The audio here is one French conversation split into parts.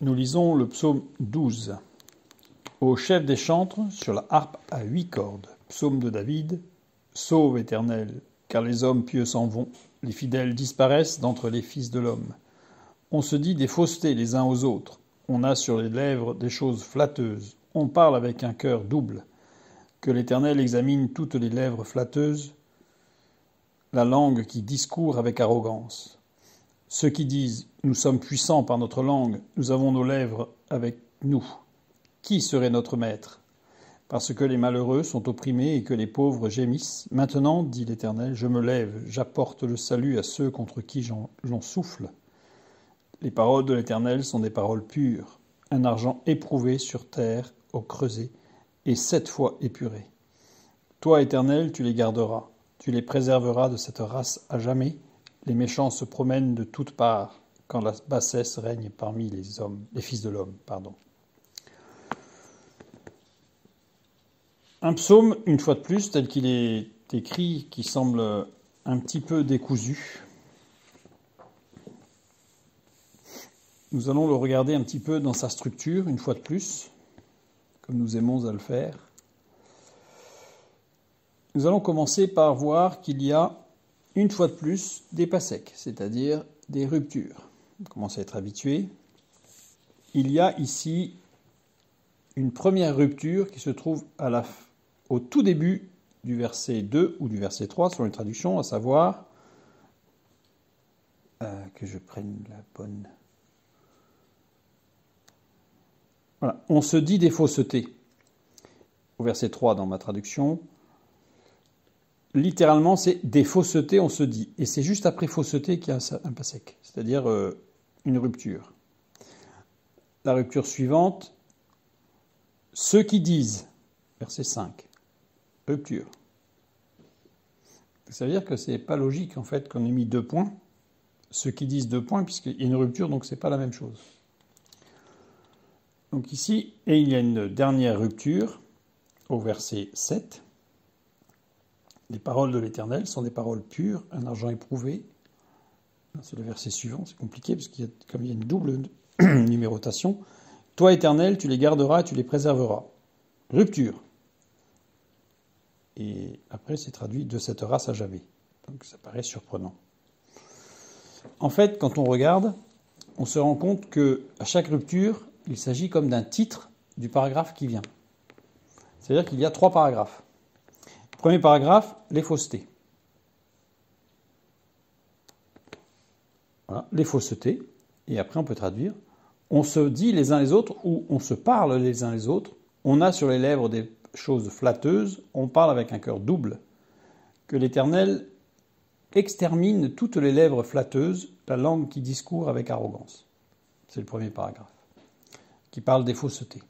Nous lisons le psaume 12. Au chef des chantres, sur la harpe à 8 cordes. Psaume de David. Sauve, Éternel, car les hommes pieux s'en vont. Les fidèles disparaissent d'entre les fils de l'homme. On se dit des faussetés les uns aux autres. On a sur les lèvres des choses flatteuses. On parle avec un cœur double. Que l'Éternel examine toutes les lèvres flatteuses, la langue qui discourt avec arrogance. Ceux qui disent « Nous sommes puissants par notre langue, nous avons nos lèvres avec nous ». Qui serait notre maître? Parce que les malheureux sont opprimés et que les pauvres gémissent. Maintenant, dit l'Éternel, je me lève, j'apporte le salut à ceux contre qui j'en souffle. Les paroles de l'Éternel sont des paroles pures, un argent éprouvé sur terre, au creuset, et 7 fois épuré. Toi, Éternel, tu les garderas, tu les préserveras de cette race à jamais. Les méchants se promènent de toutes parts, quand la bassesse règne parmi les fils de l'homme. Un psaume, une fois de plus, tel qu'il est écrit, qui semble un petit peu décousu. Nous allons le regarder un petit peu dans sa structure, une fois de plus, comme nous aimons à le faire. Nous allons commencer par voir qu'il y a, une fois de plus, des passecs, c'est-à-dire des ruptures. On commence à être habitué. Il y a ici une première rupture qui se trouve au tout début du verset 2 ou du verset 3, selon les traductions, à savoir, que je prenne la bonne... Voilà, on se dit des faussetés. Au verset 3 dans ma traduction, littéralement c'est des faussetés, on se dit. Et c'est juste après fausseté qu'il y a un passec, c'est-à-dire une rupture. La rupture suivante, ceux qui disent, verset 5, rupture. Ça veut dire que c'est pas logique en fait qu'on ait mis 2 points. Ceux qui disent 2 points, puisqu'il y a une rupture, donc c'est pas la même chose. Donc ici, et il y a une dernière rupture, au verset 7. Les paroles de l'Éternel sont des paroles pures, un argent éprouvé. C'est le verset suivant, c'est compliqué, parce comme il y a une double numérotation. Toi, Éternel, tu les garderas, tu les préserveras. Rupture. Et après, c'est traduit de cette race à jamais. Donc ça paraît surprenant. En fait, quand on regarde, on se rend compte qu'à chaque rupture, il s'agit comme d'un titre du paragraphe qui vient. C'est-à-dire qu'il y a 3 paragraphes. Premier paragraphe, les faussetés. Voilà, les faussetés. Et après, on peut traduire. On se dit les uns les autres ou on se parle les uns les autres. On a sur les lèvres des choses flatteuses. On parle avec un cœur double. Que l'Éternel extermine toutes les lèvres flatteuses, la langue qui discourt avec arrogance. C'est le premier paragraphe, qui parle des faussetés.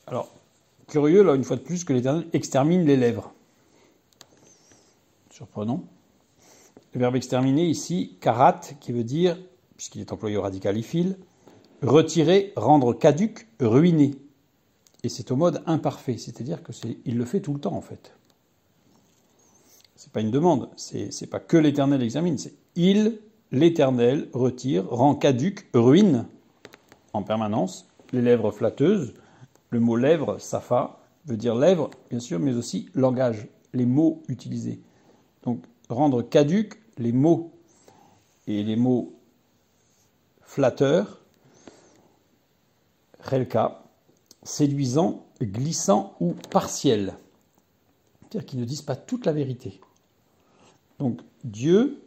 Alors, curieux, là, une fois de plus, que l'Éternel extermine les lèvres. Surprenant. Le verbe exterminer ici, karat, qui veut dire, puisqu'il est employé au radical retirer, rendre caduc, ruiner. Et c'est au mode imparfait, c'est-à-dire il le fait tout le temps, en fait. C'est pas une demande, c'est pas que l'Éternel examine, c'est l'Éternel, retire, rend caduc, ruine, en permanence, les lèvres flatteuses. Le mot lèvre, sapha, veut dire lèvre, bien sûr, mais aussi langage, les mots utilisés. Donc, rendre caduc les mots. Et les mots flatteurs, relka, séduisant, glissant ou partiel. C'est-à-dire qu'ils ne disent pas toute la vérité. Donc, Dieu,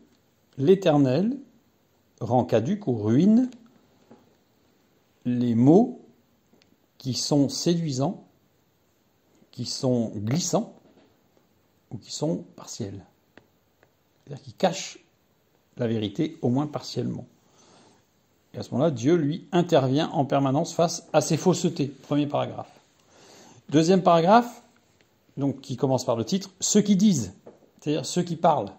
l'Éternel, rend caduc ou ruine les mots qui sont séduisants, qui sont glissants ou qui sont partiels. C'est-à-dire qu'ils cachent la vérité au moins partiellement. Et à ce moment-là, Dieu, lui, intervient en permanence face à ces faussetés. Premier paragraphe. Deuxième paragraphe, donc, qui commence par le titre, ceux qui disent, c'est-à-dire ceux qui parlent.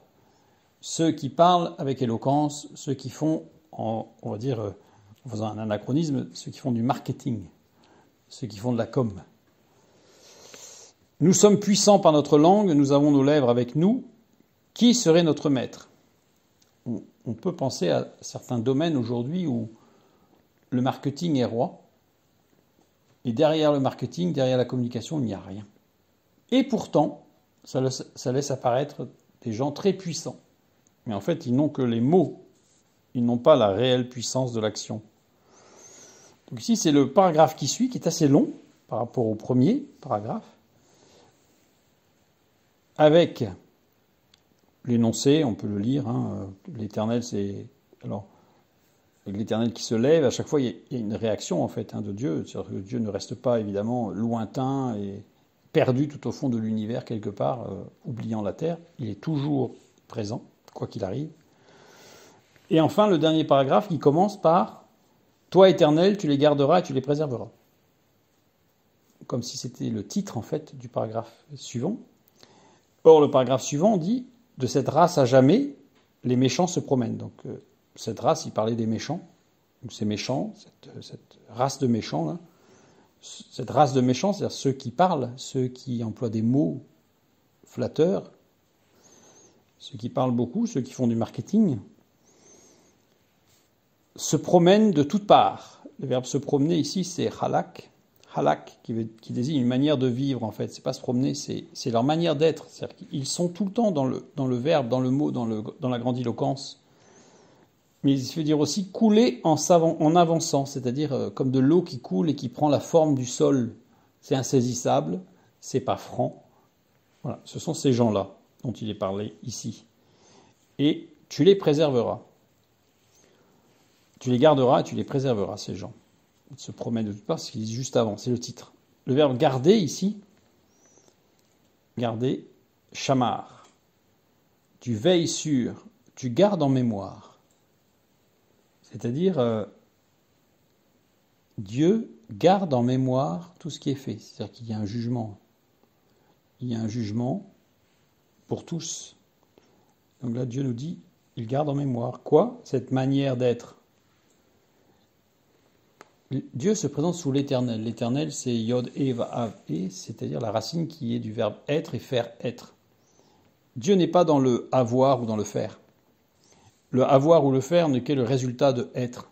Ceux qui parlent avec éloquence, ceux qui font, on va dire, en faisant un anachronisme, ceux qui font du marketing, ceux qui font de la com. Nous sommes puissants par notre langue, nous avons nos lèvres avec nous. Qui serait notre maître? On peut penser à certains domaines aujourd'hui où le marketing est roi. Et derrière le marketing, derrière la communication, il n'y a rien. Et pourtant, ça laisse apparaître des gens très puissants. Mais en fait, ils n'ont que les mots. Ils n'ont pas la réelle puissance de l'action. Donc ici, c'est le paragraphe qui suit, qui est assez long par rapport au premier paragraphe, avec l'énoncé, on peut le lire, hein, l'Éternel, c'est... Alors, avec l'Éternel qui se lève, à chaque fois, il y a une réaction, en fait, hein, de Dieu. C'est-à-dire que Dieu ne reste pas, évidemment, lointain et perdu tout au fond de l'univers, quelque part, oubliant la terre. Il est toujours présent, quoi qu'il arrive. Et enfin, le dernier paragraphe qui commence par « Toi, Éternel, tu les garderas et tu les préserveras ». Comme si c'était le titre, en fait, du paragraphe suivant. Or, le paragraphe suivant dit « De cette race à jamais, les méchants se promènent ». Donc, cette race, il parlait des méchants. Donc, ces méchants, cette race de méchants, là, cette race de méchants, c'est-à-dire ceux qui parlent, ceux qui emploient des mots flatteurs, ceux qui parlent beaucoup, ceux qui font du marketing, se promènent de toutes parts. Le verbe se promener ici, c'est halak. Halak, qui désigne une manière de vivre, en fait. C'est pas se promener, c'est leur manière d'être. C'est-à-dire qu'ils sont tout le temps dans le verbe, dans le mot, dans la grandiloquence. Mais il se veut dire aussi couler en avançant, c'est-à-dire comme de l'eau qui coule et qui prend la forme du sol. C'est insaisissable, c'est pas franc. Voilà, ce sont ces gens-là dont il est parlé ici. Et tu les préserveras. Tu les garderas et tu les préserveras, ces gens. Ils se promènent de toutes parts, ce qu'il dit juste avant, c'est le titre. Le verbe garder ici, garder, shamar. Tu veilles sur, tu gardes en mémoire. C'est-à-dire, Dieu garde en mémoire tout ce qui est fait. C'est-à-dire qu'il y a un jugement. Il y a un jugement pour tous. Donc là, Dieu nous dit, il garde en mémoire. Quoi ? Cette manière d'être. Dieu se présente sous l'éternel. L'éternel, c'est Yod, E, Vav, E, c'est-à-dire la racine qui est du verbe être et faire être. Dieu n'est pas dans le avoir ou dans le faire. Le avoir ou le faire n'est que le résultat de être.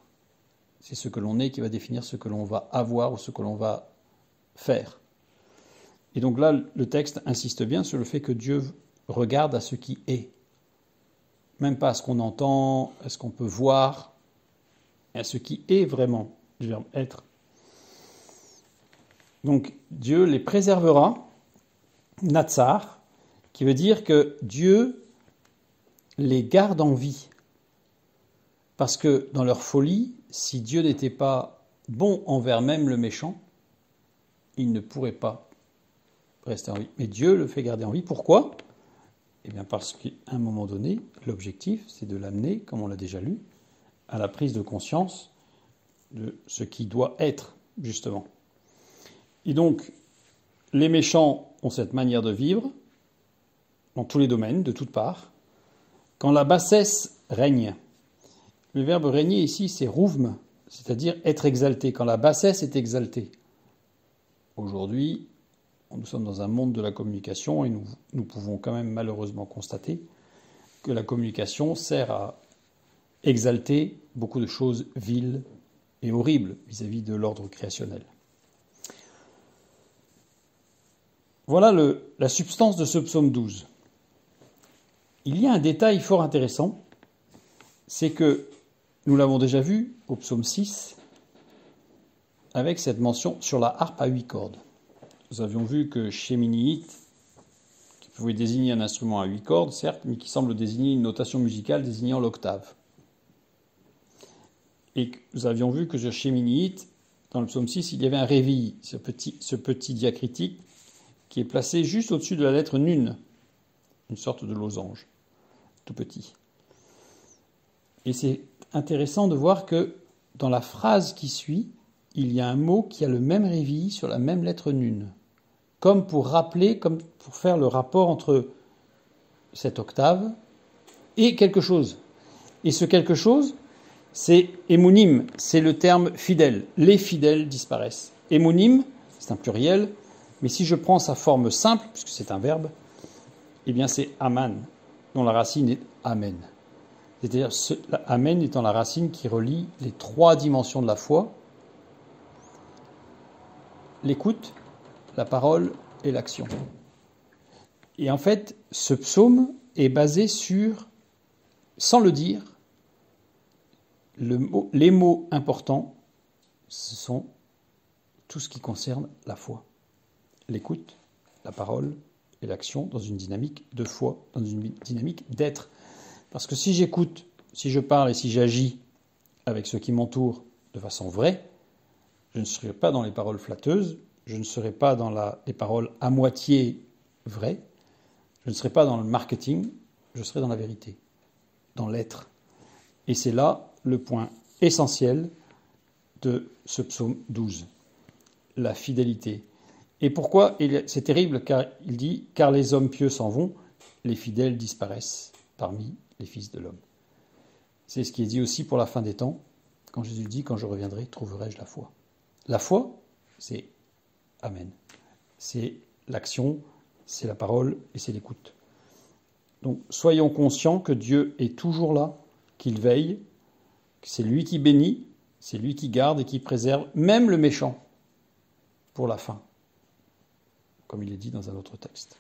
C'est ce que l'on est qui va définir ce que l'on va avoir ou ce que l'on va faire. Et donc là, le texte insiste bien sur le fait que Dieu regarde à ce qui est. Même pas à ce qu'on entend, à ce qu'on peut voir, mais à ce qui est vraiment, du verbe être. Donc Dieu les préservera, Natsar, qui veut dire que Dieu les garde en vie. Parce que dans leur folie, si Dieu n'était pas bon envers même le méchant, il ne pourrait pas rester en vie. Mais Dieu le fait garder en vie. Pourquoi ? Eh bien parce qu'à un moment donné, l'objectif, c'est de l'amener, comme on l'a déjà lu, à la prise de conscience de ce qui doit être, justement. Et donc, les méchants ont cette manière de vivre, dans tous les domaines, de toutes parts. Quand la bassesse règne, le verbe régner ici, c'est rouvme, c'est-à-dire être exalté, quand la bassesse est exaltée. Aujourd'hui, nous sommes dans un monde de la communication et nous pouvons quand même malheureusement constater que la communication sert à exalter beaucoup de choses viles et horribles vis-à-vis de l'ordre créationnel. Voilà la substance de ce psaume 12. Il y a un détail fort intéressant, c'est que nous l'avons déjà vu au psaume 6, avec cette mention sur la harpe à 8 cordes. Nous avions vu que Sheminiit, qui pouvait désigner un instrument à 8 cordes, certes, mais qui semble désigner une notation musicale désignant l'octave. Et nous avions vu que sur Sheminiit, dans le psaume 6, il y avait un réveil, ce petit diacritique, qui est placé juste au-dessus de la lettre Nun, une sorte de losange, tout petit. Et c'est intéressant de voir que dans la phrase qui suit, il y a un mot qui a le même réveil sur la même lettre Nun. Comme pour rappeler, comme pour faire le rapport entre cette octave et quelque chose. Et ce quelque chose, c'est émonim, c'est le terme fidèle. Les fidèles disparaissent. Émonim, c'est un pluriel, mais si je prends sa forme simple, puisque c'est un verbe, eh bien c'est aman, dont la racine est amen. C'est-à-dire, Amen étant la racine qui relie les trois dimensions de la foi, l'écoute, la parole et l'action. Et en fait, ce psaume est basé sur, sans le dire, les mots importants, ce sont tout ce qui concerne la foi. L'écoute, la parole et l'action dans une dynamique de foi, dans une dynamique d'être. Parce que si j'écoute, si je parle et si j'agis avec ceux qui m'entourent de façon vraie, je ne serai pas dans les paroles flatteuses, je ne serai pas dans les paroles à moitié vraies, je ne serai pas dans le marketing, je serai dans la vérité, dans l'être. Et c'est là le point essentiel de ce psaume 12, la fidélité. Et pourquoi c'est terrible, car il dit « Car les hommes pieux s'en vont, les fidèles disparaissent parmi les fils de l'homme ». C'est ce qui est dit aussi pour la fin des temps, quand Jésus dit « Quand je reviendrai, trouverai-je la foi ». La foi, c'est Amen. C'est l'action, c'est la parole et c'est l'écoute. Donc soyons conscients que Dieu est toujours là, qu'il veille, que c'est lui qui bénit, c'est lui qui garde et qui préserve, même le méchant, pour la fin, comme il est dit dans un autre texte.